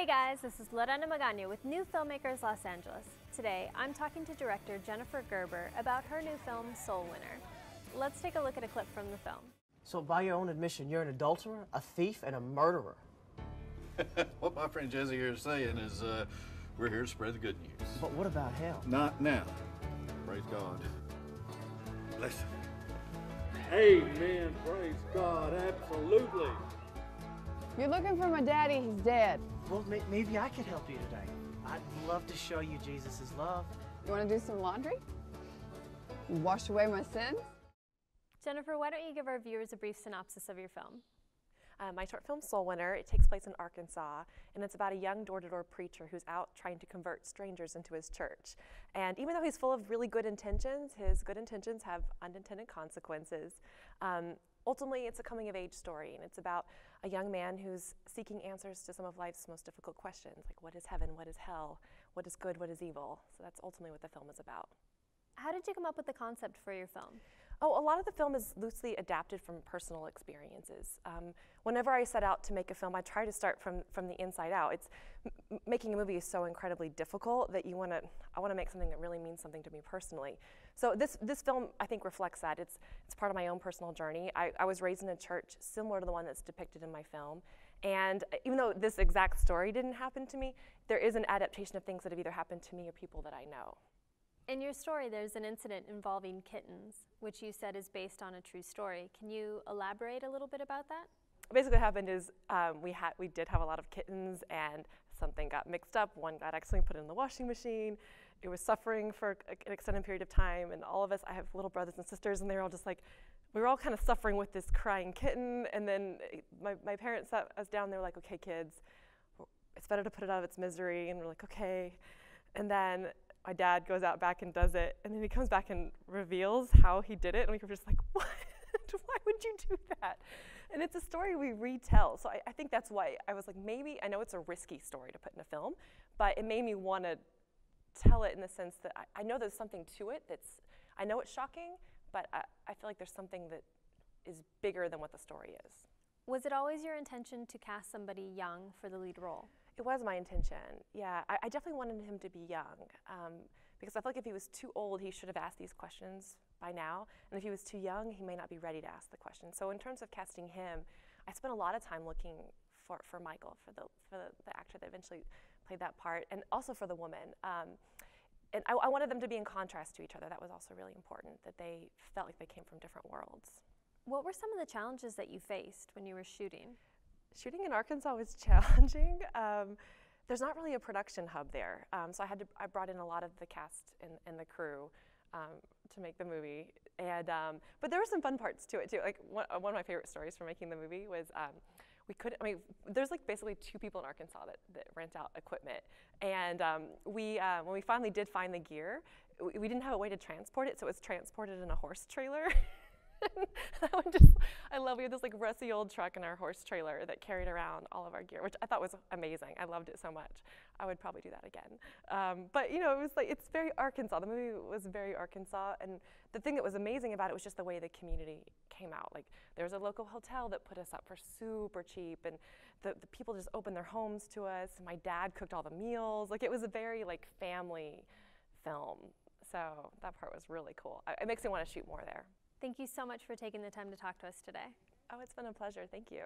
Hey guys, this is Lorena Magana with New Filmmakers Los Angeles. Today, I'm talking to director Jennifer Gerber about her new film, Soul Winner. Let's take a look at a clip from the film. So by your own admission, you're an adulterer, a thief, and a murderer. What my friend Jesse here is saying is we're here to spread the good news. But what about hell? Not now. Praise God. Listen. Amen, praise God, absolutely. You're looking for my daddy, he's dead. Well, maybe I could help you today. I'd love to show you Jesus' love. You want to do some laundry? Wash away my sins? Jennifer, why don't you give our viewers a brief synopsis of your film? My short film, Soul Winner, it takes place in Arkansas, and it's about a young door-to-door preacher who's out trying to convert strangers into his church. And even though he's full of really good intentions, his good intentions have unintended consequences. Ultimately, it's a coming-of-age story, and it's about a young man who's seeking answers to some of life's most difficult questions, like what is heaven, what is hell, what is good, what is evil. So that's ultimately what the film is about. How did you come up with the concept for your film? Oh, a lot of the film is loosely adapted from personal experiences. Whenever I set out to make a film, I try to start from the inside out. Making a movie is so incredibly difficult that I want to make something that really means something to me personally. So this film, I think, reflects that. It's part of my own personal journey. I was raised in a church similar to the one that's depicted in my film. And even though this exact story didn't happen to me, there is an adaptation of things that have either happened to me or people that I know. In your story, there's an incident involving kittens, which you said is based on a true story. Can you elaborate a little bit about that? Basically what happened is we did have a lot of kittens, and something got mixed up. One got accidentally put in the washing machine. It was suffering for an extended period of time, and all of us, I have little brothers and sisters, and they were all just like, we were all kind of suffering with this crying kitten. And then my parents sat us down, they were like, okay kids, it's better to put it out of its misery. And we're like, okay. And then my dad goes out back and does it, and then he comes back and reveals how he did it, and we were just like, what? Why would you do that? And it's a story we retell, so I think that's why I was like, maybe, I know it's a risky story to put in a film, but it made me want to tell it in the sense that I know there's something to it I know it's shocking, but I feel like there's something that is bigger than what the story is. Was it always your intention to cast somebody young for the lead role? It was my intention, yeah. I definitely wanted him to be young because I feel like if he was too old, he should have asked these questions by now, and if he was too young, he may not be ready to ask the questions. So in terms of casting him, I spent a lot of time looking for Michael, for the actor that eventually played that part, and also for the woman. And I wanted them to be in contrast to each other. That was also really important, that they felt like they came from different worlds. What were some of the challenges that you faced when you were shooting? Shooting in Arkansas was challenging. There's not really a production hub there, so I brought in a lot of the cast and the crew to make the movie. And but there were some fun parts to it too. Like one of my favorite stories for making the movie was there's like basically two people in Arkansas that rent out equipment, and when we finally did find the gear, we didn't have a way to transport it, so it was transported in a horse trailer. We had this like rusty old truck in our horse trailer that carried around all of our gear, which I thought was amazing. I loved it so much. I would probably do that again. But you know, it was like, it's very Arkansas. The movie was very Arkansas, and the thing that was amazing about it was just the way the community came out. Like there was a local hotel that put us up for super cheap, and the people just opened their homes to us. My dad cooked all the meals. Like it was a very like family film. So that part was really cool. It makes me want to shoot more there. Thank you so much for taking the time to talk to us today. Oh, it's been a pleasure. Thank you.